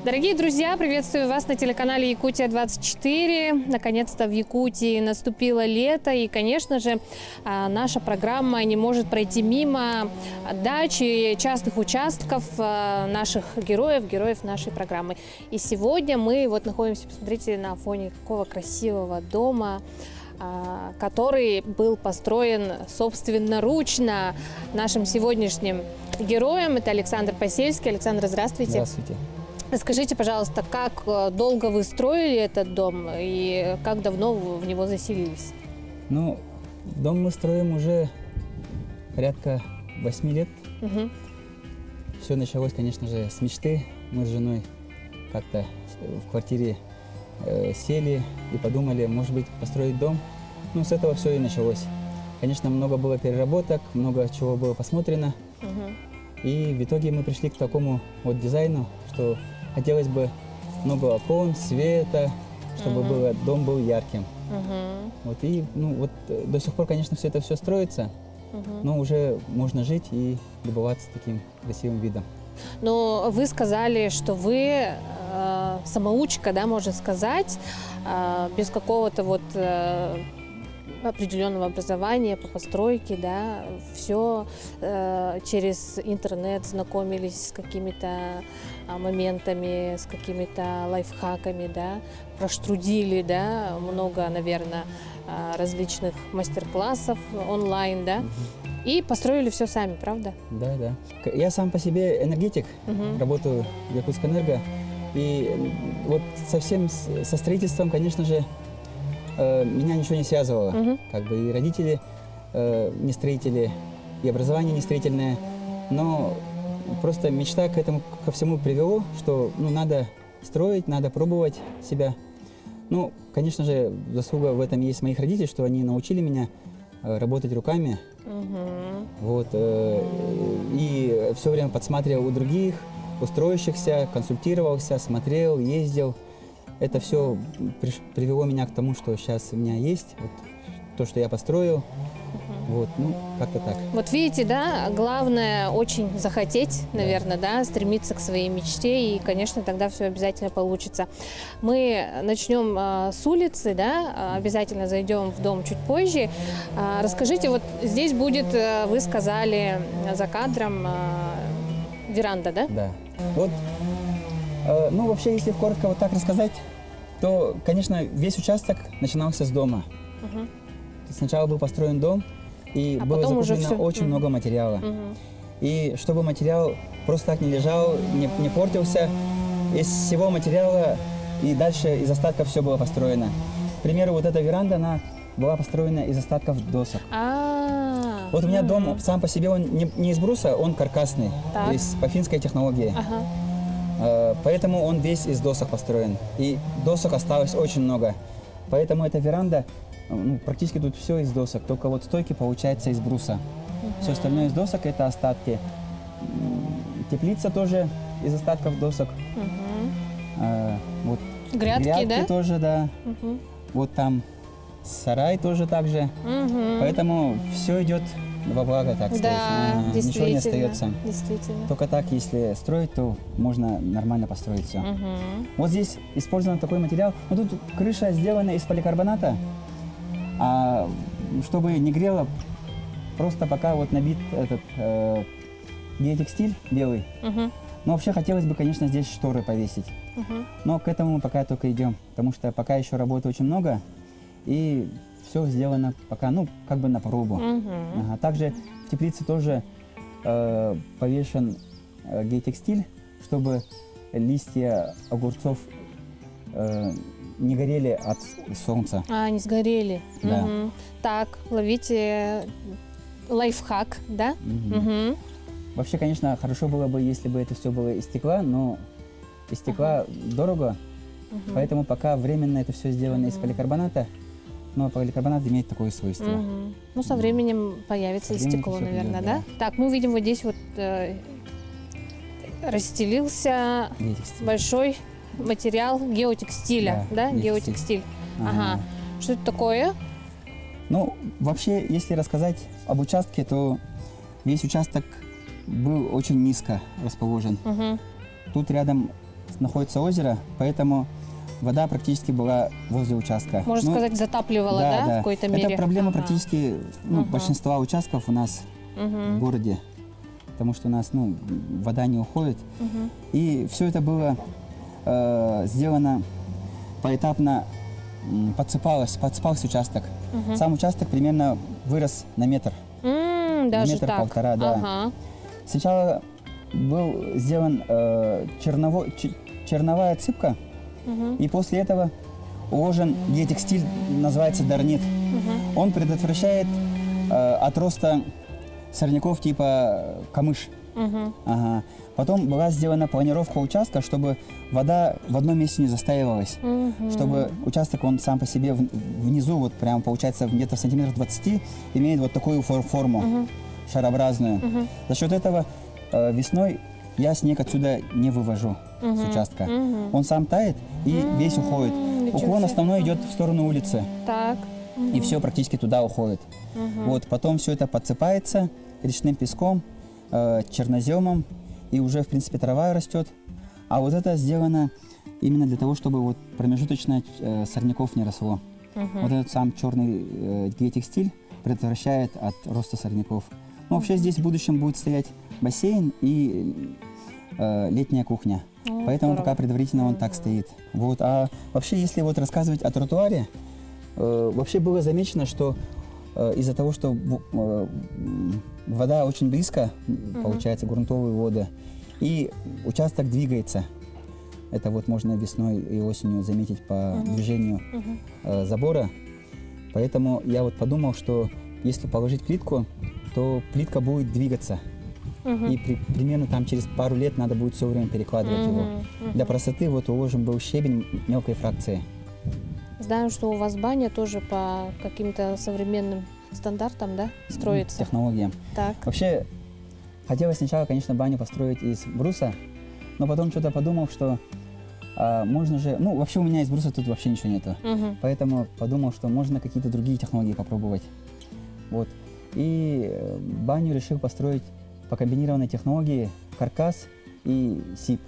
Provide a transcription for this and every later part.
Дорогие друзья, приветствую вас на телеканале Якутия-24. Наконец-то в Якутии наступило лето, и, конечно же, наша программа не может пройти мимо дач и частных участков наших героев нашей программы. И сегодня мы находимся, посмотрите, на фоне какого красивого дома, который был построен собственноручно нашим сегодняшним героем. Это Александр Посельский. Александр, здравствуйте. Здравствуйте. Скажите, пожалуйста, как долго вы строили этот дом и как давно вы в него заселились? Ну, дом мы строим уже порядка 8 лет. Угу. Все началось, конечно же, с мечты. Мы с женой как-то в квартире сели и подумали, может быть, построить дом. Ну, с этого все и началось. Конечно, много было переработок, много чего было посмотрено. Угу. И в итоге мы пришли к такому дизайну, что хотелось бы много окон, света, чтобы дом был ярким. И до сих пор, конечно, все это строится, но уже можно жить и любоваться таким красивым видом. Но вы сказали, что вы самоучка, да, можно сказать, без какого-то определенного образования по постройке, да, все через интернет знакомились с какими-то моментами, с какими-то лайфхаками, да, проштрудили, да, много, наверное, различных мастер-классов онлайн, да, и построили все сами, правда? Да, да. Я сам по себе энергетик, работаю в Якутскэнерго, и вот совсем со строительством, конечно же, меня ничего не связывало. И родители не строители, и образование не строительное. Но просто мечта ко всему привело, что надо строить, надо пробовать себя. Ну, конечно же, заслуга в этом есть моих родителей, что они научили меня работать руками. И все время подсматривал у других, у строящихся, консультировался, смотрел, ездил. Это все привело меня к тому, что сейчас у меня есть, то, что я построил. Как-то так. Вот видите, да, главное очень захотеть, наверное, да, стремиться к своей мечте, и, конечно, тогда все обязательно получится. Мы начнем с улицы, да, обязательно зайдем в дом чуть позже. Расскажите, вот здесь будет, вы сказали за кадром, веранда, да? Да. Вообще, если коротко так рассказать, то, конечно, весь участок начинался с дома. Сначала был построен дом, и было закуплено очень много материала. И чтобы материал просто так не лежал, не портился, из всего материала и дальше из остатков все было построено. К примеру, эта веранда, она была построена из остатков досок. У меня дом сам по себе, он не из бруса, он каркасный, по финской технологии. Поэтому он весь из досок построен. И досок осталось очень много. Поэтому эта веранда, практически тут все из досок. Только стойки получается из бруса. Все остальное из досок, это остатки. Теплица тоже из остатков досок. Грядки, да? Тоже, да. Там сарай тоже так же. Поэтому все идет во благо, так сказать. Ничего не остается. Только так, если строить, то можно нормально построить все. Вот здесь использован такой материал. Тут крыша сделана из поликарбоната, а чтобы не грело, просто пока набит этот геотекстиль белый. Но вообще хотелось бы, конечно, здесь шторы повесить. Но к этому мы пока только идем, потому что пока еще работы очень много, и все сделано пока, на пробу. Также в теплице тоже повешен геотекстиль, чтобы листья огурцов не горели от солнца. Не сгорели. Да. Так, ловите лайфхак, да? Вообще, конечно, хорошо было бы, если бы это все было из стекла, но из стекла дорого, поэтому пока временно это все сделано из поликарбоната. Но поликарбонат имеет такое свойство. Со временем появится и стекло, наверное, да? Так, мы видим здесь расстелился большой материал геотекстиля, да? Геотекстиль. Что это такое? Вообще, если рассказать об участке, то весь участок был очень низко расположен. Тут рядом находится озеро, поэтому вода практически была возле участка. Можно сказать, затапливала, да, в какой-то мере? Это проблема практически большинства участков у нас в городе, потому что у нас вода не уходит. И все это было сделано поэтапно, подсыпался участок. Сам участок примерно вырос на метр. Даже метр так? Полтора, да. Ага. Сначала был сделан черновая отсыпка, и после этого уложен геотекстиль, называется дарнит. Он предотвращает отроста сорняков типа камыш. Ага. Потом была сделана планировка участка, чтобы вода в одном месте не застаивалась. Чтобы участок, он сам по себе внизу, вот прям получается где-то в сантиметрах 20, имеет вот такую форму, шарообразную. За счет этого весной я снег отсюда не вывожу с участка. Он сам тает и весь уходит. Уклон основной идет в сторону улицы. Так. И все практически туда уходит. Вот, потом все это подсыпается речным песком, черноземом, и уже, в принципе, трава растет. А вот это сделано именно для того, чтобы вот промежуточно сорняков не росло. Вот этот сам черный геотекстиль предотвращает от роста сорняков. Ну, вообще здесь в будущем будет стоять бассейн и летняя кухня. Поэтому пока предварительно он так стоит. Вот. А вообще, если вот рассказывать о тротуаре, вообще было замечено, что из-за того, что вода очень близко, получается, грунтовые воды, и участок двигается. Это вот можно весной и осенью заметить по движению забора. Поэтому я вот подумал, что если положить плитку, то плитка будет двигаться. И примерно там через пару лет надо будет все время перекладывать его. Для простоты вот уложен был щебень мелкой фракции. Знаю, что у вас баня тоже по каким-то современным стандартам, да, строится? Технологиям. Так. Вообще, хотелось сначала, конечно, баню построить из бруса, но потом что-то подумал, что можно же... Ну, вообще у меня из бруса тут вообще ничего нету. Поэтому подумал, что можно какие-то другие технологии попробовать. Вот. И баню решил построить по комбинированной технологии каркас и СИП.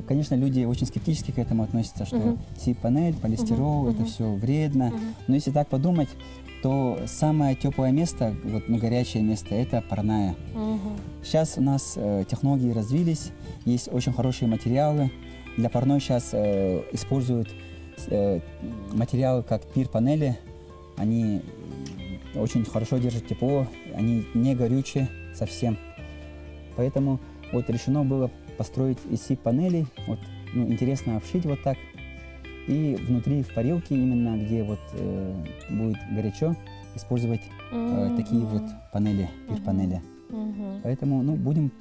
Конечно, люди очень скептически к этому относятся, что СИП-панель, полистирол, это все вредно. Но если так подумать, то самое теплое место, вот, горячее место, это парная. Сейчас у нас технологии развились, есть очень хорошие материалы. Для парной сейчас используют материалы, как пир-панели. Они очень хорошо держат тепло, они не горючие совсем. Поэтому вот решено было построить из СИП-панелей, вот, интересно обшить вот так. И внутри в парилке, именно где вот будет горячо, использовать такие вот панели, пир-панели. Поэтому, будем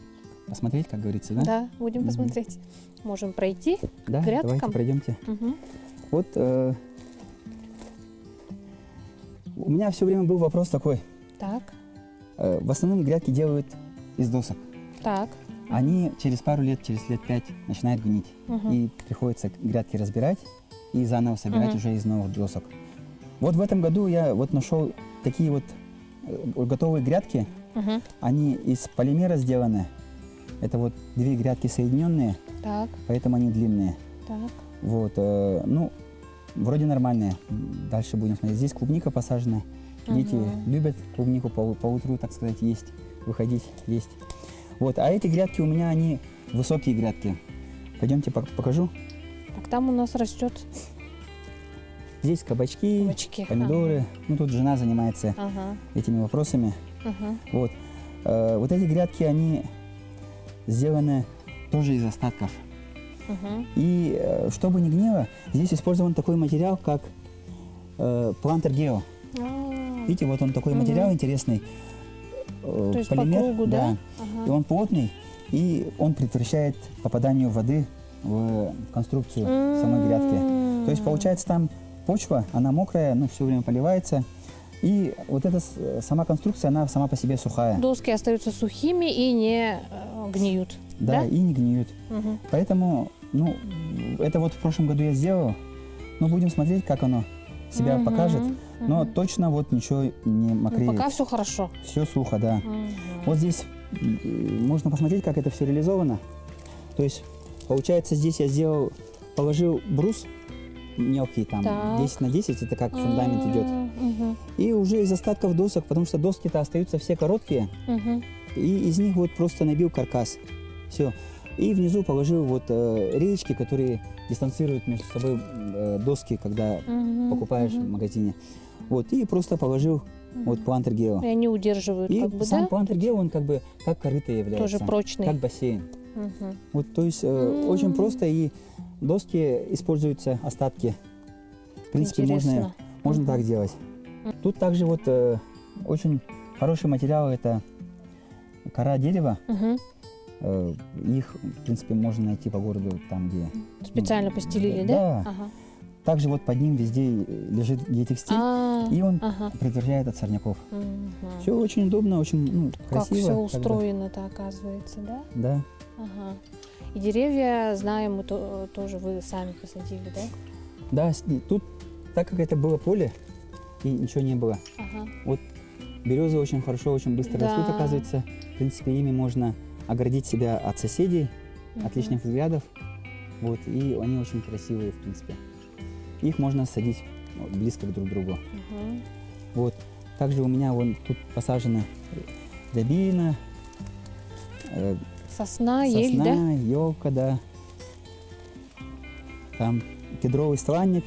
посмотреть, как говорится, да? Да, будем посмотреть. Можем пройти к грядкам. Давайте пройдемте. Вот у меня все время был вопрос такой. Так. В основном грядки делают из досок. Так. Они через пару лет, через лет 5 начинают гнить. И приходится грядки разбирать и заново собирать уже из новых досок. Вот в этом году я вот нашел такие вот готовые грядки. Они из полимера сделаны. Это вот две грядки соединенные, поэтому они длинные. Так. Вот, вроде нормальные. Дальше будем смотреть. Здесь клубника посажена. Дети любят клубнику по утру, так сказать, есть, выходить, есть. Вот, а эти грядки у меня, они высокие грядки. Пойдемте покажу. Так, там у нас растет. Здесь кабачки, помидоры. Тут жена занимается этими вопросами. Вот. Вот эти грядки, они сделаны тоже из остатков. И чтобы не гнило, здесь использован такой материал, как плантер гео. Видите, вот он такой материал интересный. То есть полимер, по кругу, да? И он плотный, и он предотвращает попаданию воды в конструкцию самой грядки. То есть получается там почва, она мокрая, все время поливается. И вот эта сама конструкция, она сама по себе сухая. Доски остаются сухими и не гниют. Да, и не гниют. Поэтому, это вот в прошлом году я сделал. Будем смотреть, как оно себя покажет. Но точно вот ничего не мокреет. Пока все хорошо. Все сухо, да. Вот здесь можно посмотреть, как это все реализовано. То есть Получается, здесь я положил брус мелкий, там, Так. 10 на 10, это как фундамент идет. Мгм. И уже из остатков досок, потому что доски-то остаются все короткие, Мгм. и из них вот просто набил каркас. Все. И внизу положил вот реечки, которые дистанцируют между собой доски, когда Мгм. покупаешь в магазине. Вот, и просто положил вот плантер-гео. И они удерживают, И как бы, сам да? плантер-гео, он как бы как корыто является. Тоже прочный. Как бассейн. Мгм. Вот, то есть очень просто, и доски используются, остатки. В принципе, Интересно. можно так делать. Тут также вот очень хороший материал, это кора дерева. Мгм. Их, в принципе, можно найти по городу, там, где... Специально постелили, да? Да. Ага. Также вот под ним везде лежит геотекстиль, и он Ага. предотвращает от сорняков. Мгм. Все очень удобно, очень Как красиво. все как бы. устроено-то, оказывается, да? Да. Ага. И деревья, знаем, мы тоже вы сами посадили, да? Да, и тут, так как это было поле, и ничего не было, Ага. вот березы очень хорошо, очень быстро Да. растут, оказывается. В принципе, ими можно оградить себя от соседей, от лишних взглядов. Вот, и они очень красивые, в принципе. Их можно садить близко друг к другу. Мгм. Вот. Также у меня вон тут посажена рябина, Сосна, ель, да? сосна, елка, да. Там кедровый стланник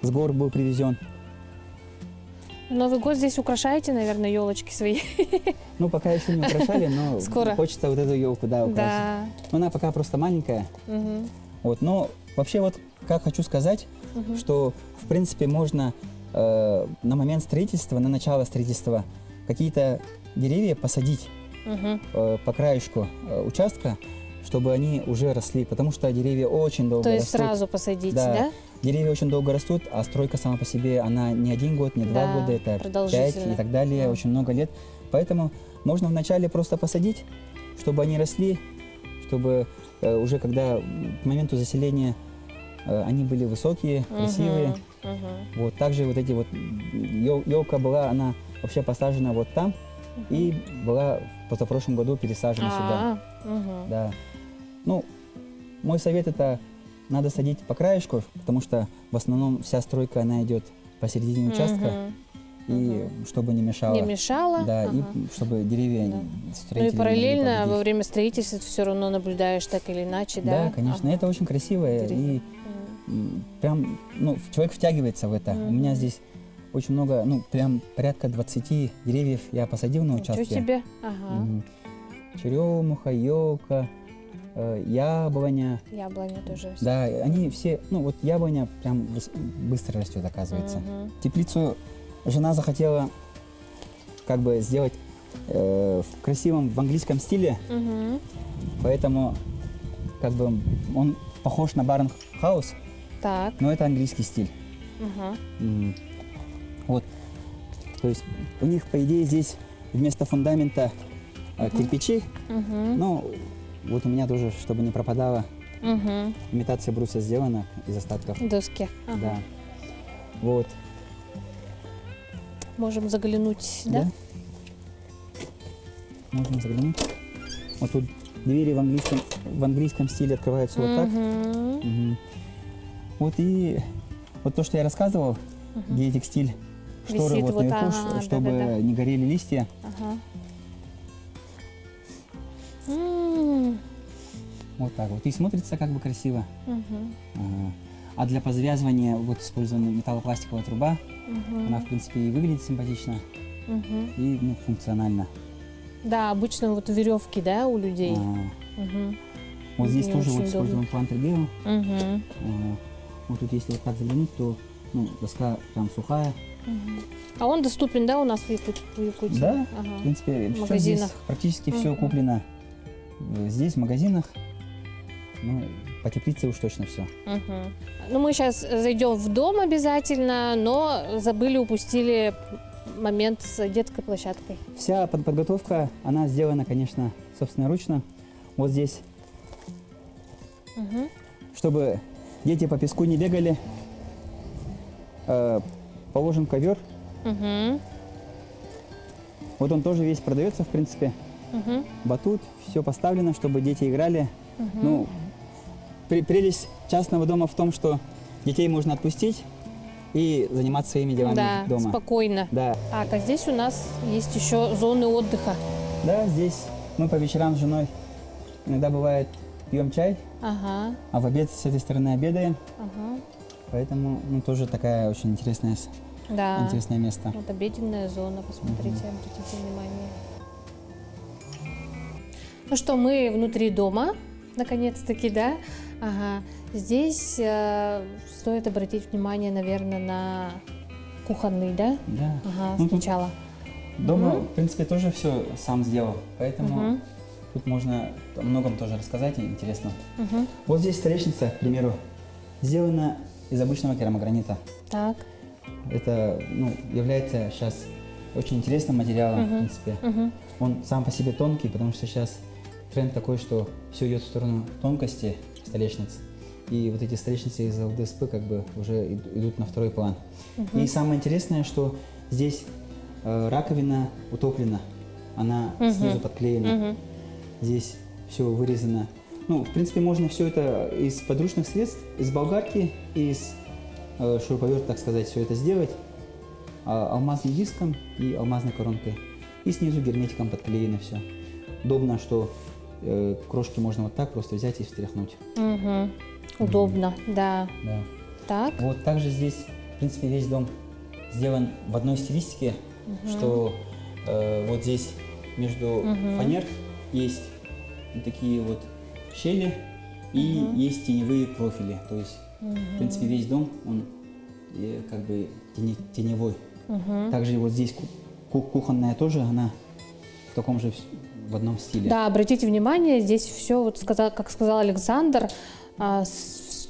с гор был привезен. Новый год здесь украшаете, наверное, елочки свои. Ну, пока еще не украшали, но Скоро. хочется вот эту елку, да, украсить. Да. Но она пока просто маленькая. Мгм. Вот. Но вообще вот как хочу сказать, Мгм. что в принципе можно на момент строительства, на начало строительства какие-то деревья посадить Мгм. по краешку участка, чтобы они уже росли, потому что деревья очень долго То есть растут. сразу посадить, Да. да? Деревья очень долго растут, а стройка сама по себе, она не 1 год, не 2 Да, года, это 5 продолжительно. и так далее, Да. очень много лет. Поэтому можно вначале просто посадить, чтобы они росли, чтобы уже когда к моменту заселения они были высокие, красивые. Мгм. Мгм. Вот также вот эти вот елка была, она вообще посажена вот там и была в позапрошлом году пересажена сюда. Мгм. Да. Ну, мой совет это надо садить по краешку, потому что в основном вся стройка она идет посередине участка, Мгм. и чтобы не мешало. Не мешало. Да, Ага. и чтобы деревья Да. Ну строители и не могли параллельно во повредить. время строительства ты все равно наблюдаешь так или иначе, да? Да, конечно, Ага. это очень красиво, Интересно. и прям, ну, человек втягивается в это. У меня здесь очень много, ну, прям порядка 20 деревьев я посадил на Ничего участке. себе. Ага. Черемуха, елка, яблоня. Яблоня тоже. Да, они все, ну вот яблоня прям быстро растет, оказывается. Мгм. Теплицу жена захотела как бы сделать в красивом, в английском стиле, Мгм. поэтому как бы он похож на барнхаус, Так. но это английский стиль. Ага. Вот, то есть у них, по идее, здесь вместо фундамента кирпичи, Мгм. но вот у меня тоже, чтобы не пропадало, Мгм. имитация бруса сделана из остатков. Доски. Ага. Да. Вот. Можем заглянуть, да? Можем заглянуть. Вот тут двери в английском стиле открываются вот так. Мгм. Мгм. Вот и вот то, что я рассказывал, геотекстиль, шторы Висит вот вот, наверху, ага, чтобы да-да-да. не горели листья. Ага. М. Вот так вот. И смотрится как бы красиво. Мгм. Ага. А для подвязывания вот использована металлопластиковая труба. Мгм. Она, в принципе, и выглядит симпатично, Мгм. и ну, функционально. Да, обычно вот веревки, да, у людей. Ага. Мгм. Вот здесь Не тоже очень вот использован плантер-гео. Мгм. Вот тут, если вот так заглянуть, то ну, доска прям сухая. А он доступен, да, у нас в Якутии? Да, в Ага. принципе, В всё магазинах. здесь, практически все Мгм. куплено здесь, в магазинах. Ну, по теплице уж точно все. Мгм. Ну, мы сейчас зайдем в дом обязательно, но забыли, упустили момент с детской площадкой. Вся подготовка, она сделана, конечно, собственноручно. Вот здесь, Мгм. чтобы дети по песку не бегали, положен ковер. Мгм. Вот он тоже весь продается, в принципе. Мгм. Батут, все поставлено, чтобы дети играли. Ну, прелесть частного дома в том, что детей можно отпустить и заниматься своими делами дома. Спокойно. Да. А здесь у нас есть еще зоны отдыха. Да, здесь мы по вечерам с женой иногда бывает пьем чай, а в обед с этой стороны обедаем. Поэтому тоже такая очень интересное место. Вот обеденная зона, посмотрите, обратите внимание. Ну что, мы внутри дома, наконец-таки, да? Здесь стоит обратить внимание, наверное, на кухонный, да? Да. Сначала. Дома, в принципе, тоже все сам сделал, поэтому тут можно о многом тоже рассказать, интересно. Вот здесь столешница, к примеру, сделана из обычного керамогранита. Так. Это является сейчас очень интересным материалом, в принципе. Он сам по себе тонкий, потому что сейчас тренд такой, что все идет в сторону тонкости столешниц. И вот эти столешницы из ЛДСП как бы уже идут на второй план. И самое интересное, что здесь раковина утоплена, она снизу подклеена. Здесь все вырезано. В принципе, можно все это из подручных средств, из болгарки, из шуруповерта, так сказать, все это сделать алмазным диском и алмазной коронкой. И снизу герметиком подклеено все. Удобно, что крошки можно вот так просто взять и встряхнуть. Удобно, да. Так. Вот также здесь, в принципе, весь дом сделан в одной стилистике, что вот здесь между фанер есть такие вот щели и есть теневые профили. То есть, в принципе, весь дом, он как бы теневой. Также вот здесь кухонная тоже, она в таком же, в одном стиле. Да, обратите внимание, здесь все, вот как сказал Александр,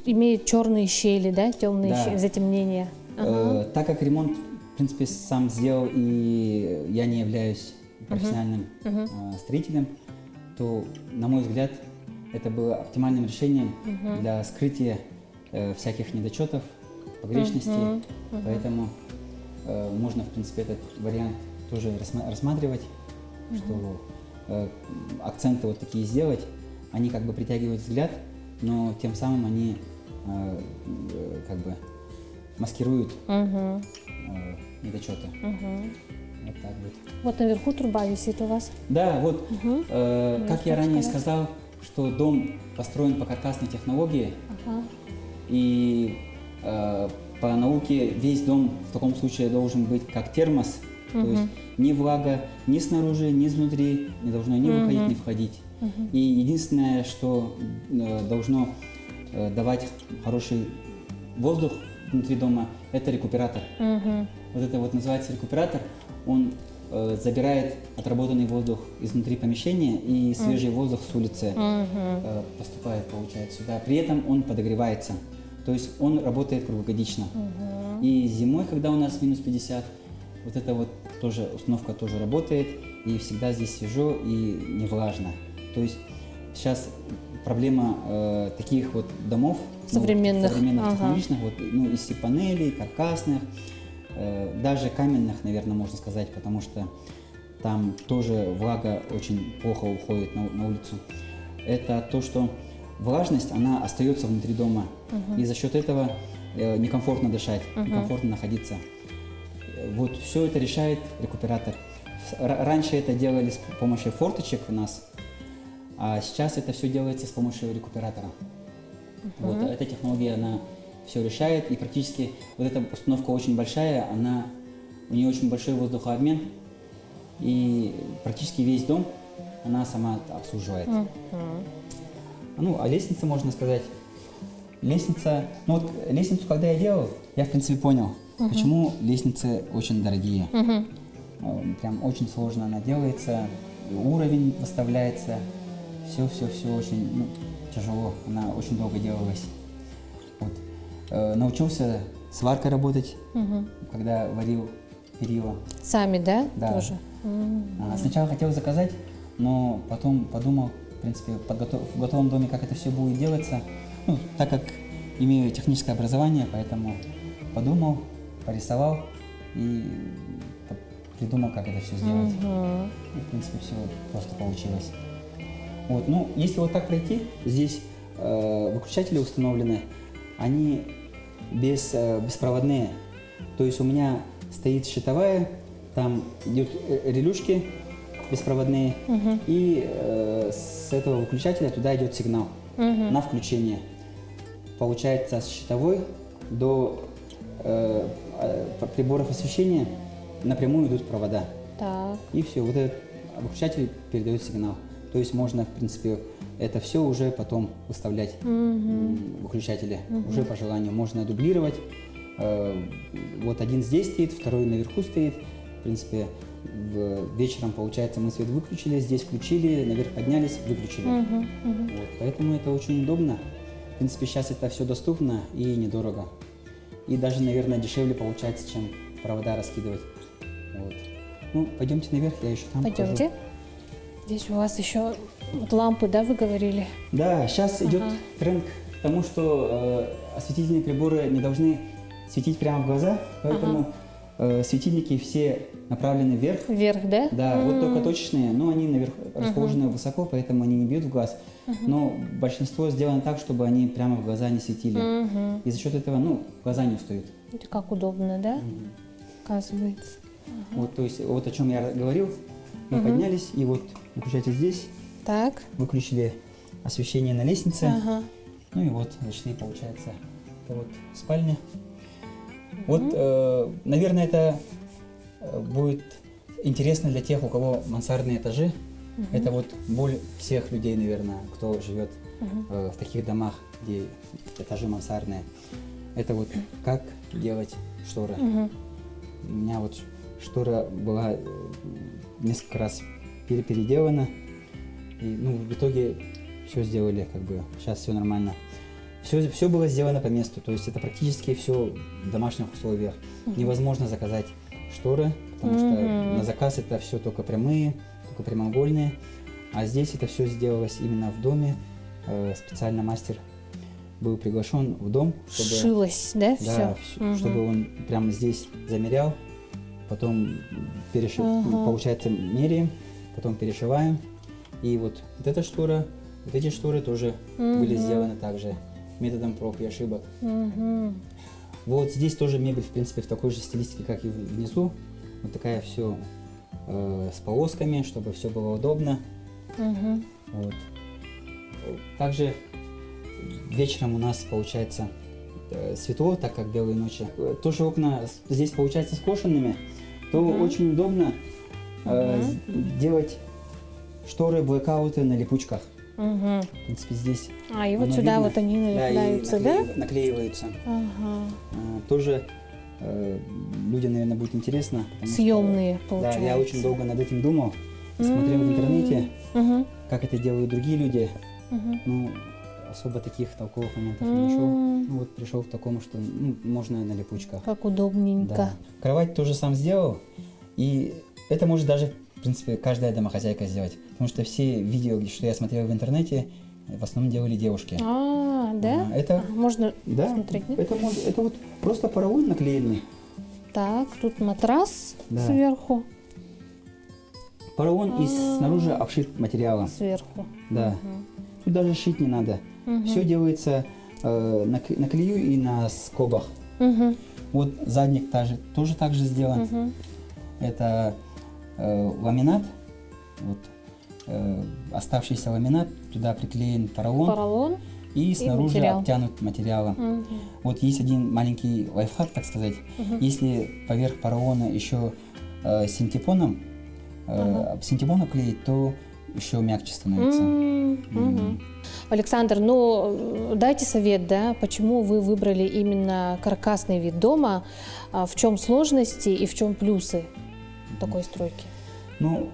имеет черные щели, да, темные затемнения. Так как ремонт, в принципе, сам сделал, и я не являюсь профессиональным строителем, то, на мой взгляд, это было оптимальным решением для скрытия всяких недочетов, погрешностей. Поэтому можно, в принципе, этот вариант тоже рассматривать, что акценты вот такие сделать, они как бы притягивают взгляд, но тем самым они как бы маскируют недочеты. Вот так вот. Вот наверху труба висит у вас. Да, вот, как я ранее сказал, что дом построен по каркасной технологии, и по науке весь дом в таком случае должен быть как термос, то есть ни влага ни снаружи, ни изнутри не должно ни выходить, ни входить. И единственное, что должно давать хороший воздух внутри дома, это рекуператор. Вот это вот называется рекуператор. Он забирает отработанный воздух изнутри помещения, и свежий воздух с улицы поступает, получается, сюда. При этом он подогревается. То есть он работает круглогодично. И зимой, когда у нас минус 50, вот эта вот тоже установка тоже работает, и всегда здесь свежо и не влажно. То есть сейчас проблема таких вот домов, современных технологичных, вот, из панелей, каркасных, даже каменных, наверное, можно сказать, потому что там тоже влага очень плохо уходит на улицу. Это то, что влажность, она остается внутри дома, и за счет этого некомфортно дышать, некомфортно находиться. Вот все это решает рекуператор. Раньше это делали с помощью форточек у нас, а сейчас это все делается с помощью рекуператора. Вот эта технология, она все решает, и практически вот эта установка очень большая, у нее очень большой воздухообмен, и практически весь дом она сама обслуживает. А лестница, можно сказать, лестницу, когда я делал, я, в принципе, понял, почему лестницы очень дорогие. Прям очень сложно она делается, уровень выставляется, все очень тяжело, она очень долго делалась. Вот. Научился сваркой работать, когда варил перила. Сами, да? Да. Тоже? Сначала хотел заказать, но потом подумал, в принципе, в готовом доме, как это все будет делаться. Так как имею техническое образование, поэтому подумал, порисовал и придумал, как это все сделать. И, в принципе, все просто получилось. Вот. Если вот так пройти, здесь выключатели установлены, они беспроводные. То есть у меня стоит щитовая, там идут релюшки беспроводные, и с этого выключателя туда идет сигнал на включение. Получается, с щитовой до приборов освещения напрямую идут провода. Так. И все, вот этот выключатель передает сигнал. То есть можно, в принципе, это все уже потом выставлять выключатели, уже по желанию. Можно дублировать. Вот один здесь стоит, второй наверху стоит. В принципе, вечером, получается, мы свет выключили, здесь включили, наверх поднялись, выключили. Вот, поэтому это очень удобно. В принципе, сейчас это все доступно и недорого. И даже, наверное, дешевле получается, чем провода раскидывать. Вот. Ну, пойдемте наверх, я еще там Пойдемте. покажу. Здесь у вас еще вот лампы, да, вы говорили? Да, сейчас идет тренд к тому, что осветительные приборы не должны светить прямо в глаза, поэтому светильники все направлены вверх. Вверх, да? Да, вот только точечные, но они наверх расположены высоко, поэтому они не бьют в глаз. Но большинство сделано так, чтобы они прямо в глаза не светили. И за счет этого, ну, глаза не устают. Это как удобно, да? Оказывается. Вот, то есть, вот о чем я говорил. Мы поднялись, и вот выключатель здесь. Так. Выключили освещение на лестнице. Ну и вот зашли, получается, это вот спальня. Вот, наверное, это будет интересно для тех, у кого мансардные этажи. Это вот боль всех людей, наверное, кто живет в таких домах, где этажи мансардные. Это вот как делать шторы. У меня вот штора была несколько раз переделана. И, ну, в итоге все сделали, как бы, сейчас все нормально. Все было сделано по месту, то есть это практически все в домашних условиях. Невозможно заказать шторы, потому что на заказ это все только прямые, только прямоугольные. А здесь это все сделалось именно в доме. Специально мастер был приглашен в дом, чтобы... Шилось, да, Да, все? чтобы он прямо здесь замерял, потом получается, меряем, потом перешиваем. И вот эта штора, вот эти шторы тоже были сделаны также методом проб и ошибок. Вот здесь тоже мебель, в принципе, в такой же стилистике, как и внизу. Вот такая все с полосками, чтобы все было удобно. Вот. Также вечером у нас получается светло, так как белые ночи. Тоже окна здесь получается скошенными, то очень удобно делать шторы, блэкауты на липучках. В принципе, здесь. И вот сюда видно. Вот они налепляются, да? Наклеиваются. Тоже людям, наверное, будет интересно. Съемные, получается. Да, я очень долго над этим думал. Смотрел в интернете, как это делают другие люди. Ну, особо таких толковых моментов не нашел. Ну, вот пришел к такому, что можно на липучках. Как удобненько. Да. Кровать тоже сам сделал. И это может даже, в принципе, каждая домохозяйка сделать. Потому что все видео, что я смотрел в интернете, в основном делали девушки. Да? Это можно смотреть, нет? Это вот просто поролон наклеенный. Так, тут матрас сверху. Поролон и снаружи обшит материалом. Сверху. Да. Тут даже шить не надо. Все делается на клею и на скобах. Вот задник тоже так же сделан. Это ламинат. Вот, оставшийся ламинат, туда приклеен поролон и снаружи обтянут материалом. Вот есть один маленький лайфхак, так сказать. Если поверх поролона еще синтепоном клеить, то еще мягче становится. Александр, ну дайте совет, да, почему вы выбрали именно каркасный вид дома, в чем сложности и в чем плюсы такой стройки? Ну,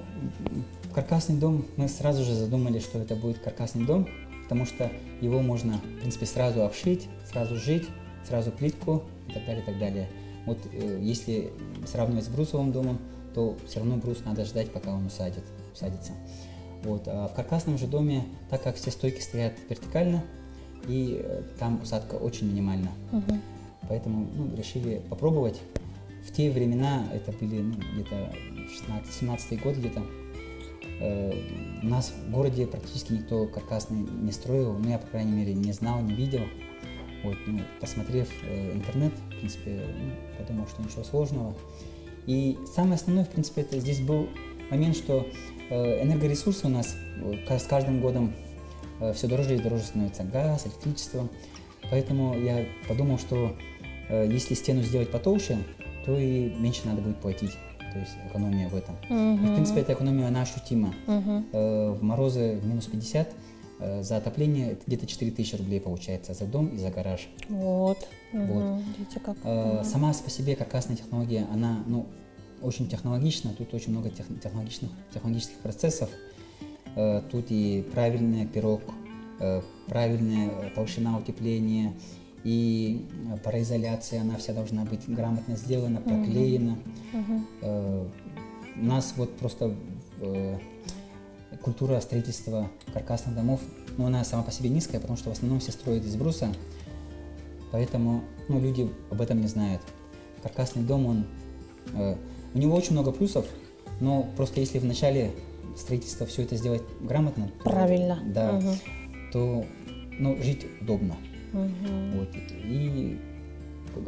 каркасный дом, мы сразу же задумали, что это будет каркасный дом, потому что его можно, в принципе, сразу обшить, сразу жить, сразу плитку и так далее, и так далее. Вот если сравнивать с брусовым домом, то все равно брус надо ждать, пока он усадится. Вот. А в каркасном же доме, так как все стойки стоят вертикально, и там усадка очень минимальна. Поэтому решили попробовать. В те времена, это были где-то 17-й год где-то, у нас в городе практически никто каркасный не строил, ну я, по крайней мере, не знал, не видел. Вот, ну, посмотрев интернет, в принципе, подумал, что ничего сложного. И самое основное, в принципе, это здесь был момент, что энергоресурсы у нас с каждым годом все дороже и дороже становится газ, электричество. Поэтому я подумал, что если стену сделать потолще, то и меньше надо будет платить. То есть экономия в этом. И, в принципе, эта экономия, она ощутима. В морозы в минус 50 за отопление это где-то 4000 рублей получается за дом и за гараж. Вот. Вот. Видите, как. Сама по себе каркасная технология, она очень технологична. Тут очень много технологических процессов. Тут и правильный пирог, правильная толщина утепления, и пароизоляция, она вся должна быть грамотно сделана, проклеена. У нас вот просто культура строительства каркасных домов, она сама по себе низкая, потому что в основном все строят из бруса, поэтому люди об этом не знают. Каркасный дом, у него очень много плюсов, но просто если в начале строительства все это сделать грамотно, правильно, да, то жить удобно. Вот. И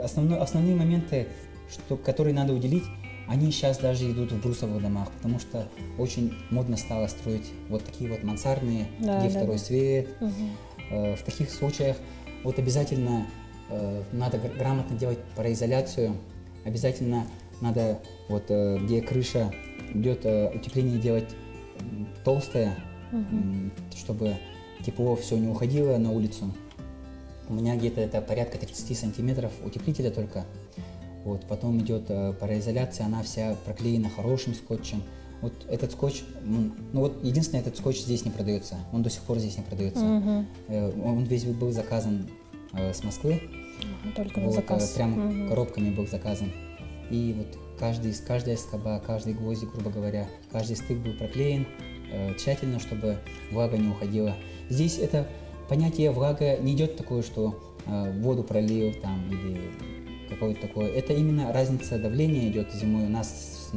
основные моменты, которые надо уделить, они сейчас даже идут в брусовых домах, потому что очень модно стало строить вот такие вот мансардные, где второй свет. В таких случаях вот обязательно надо грамотно делать пароизоляцию, обязательно надо вот где крыша идет, утепление делать толстое, чтобы тепло все не уходило на улицу. У меня где-то это порядка 30 сантиметров утеплителя только. Вот, потом идет пароизоляция, она вся проклеена хорошим скотчем. Вот этот скотч, единственное, этот скотч здесь не продается. Он до сих пор здесь не продается. Он весь был заказан с Москвы. Только на заказ. Прямо коробками был заказан. И вот каждая скоба, каждый гвоздик, грубо говоря, каждый стык был проклеен тщательно, чтобы влага не уходила. Здесь это понятие влага не идет такое, что воду пролил там или какое-то такое. Это именно разница давления идет зимой. У нас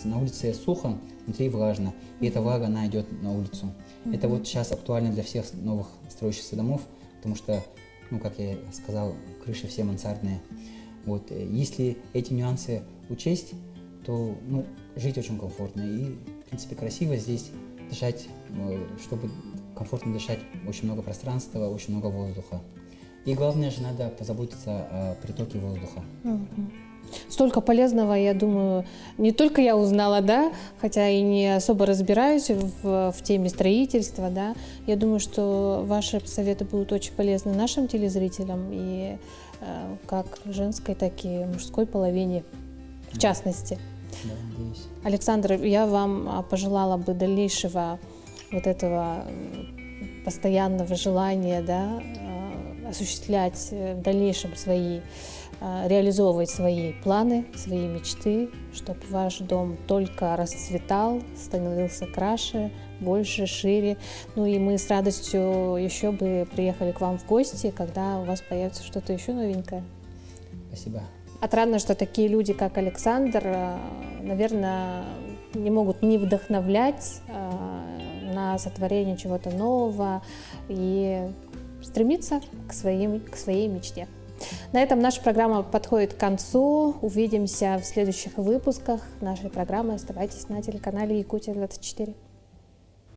на улице сухо, внутри влажно. И эта влага, она идет на улицу. Это вот сейчас актуально для всех новых строящихся домов, потому что, как я сказал, крыши все мансардные. Вот. Если эти нюансы учесть, то жить очень комфортно. И, в принципе, красиво здесь дышать, чтобы комфортно дышать, очень много пространства, очень много воздуха. И главное же, надо позаботиться о притоке воздуха. Столько полезного, я думаю, не только я узнала, да, хотя и не особо разбираюсь в теме строительства, да. Я думаю, что ваши советы будут очень полезны нашим телезрителям, и как женской, так и мужской половине, в частности. Да, надеюсь. Александр, я вам пожелала бы дальнейшего вот этого постоянного желания, да, осуществлять в дальнейшем реализовывать свои планы, свои мечты, чтобы ваш дом только расцветал, становился краше, больше, шире. И мы с радостью еще бы приехали к вам в гости, когда у вас появится что-то еще новенькое. Спасибо. Отрадно, что такие люди, как Александр, наверное, не могут не вдохновлять на сотворение чего-то нового и стремиться к своей мечте. На этом наша программа подходит к концу. Увидимся в следующих выпусках нашей программы. Оставайтесь на телеканале Якутия 24.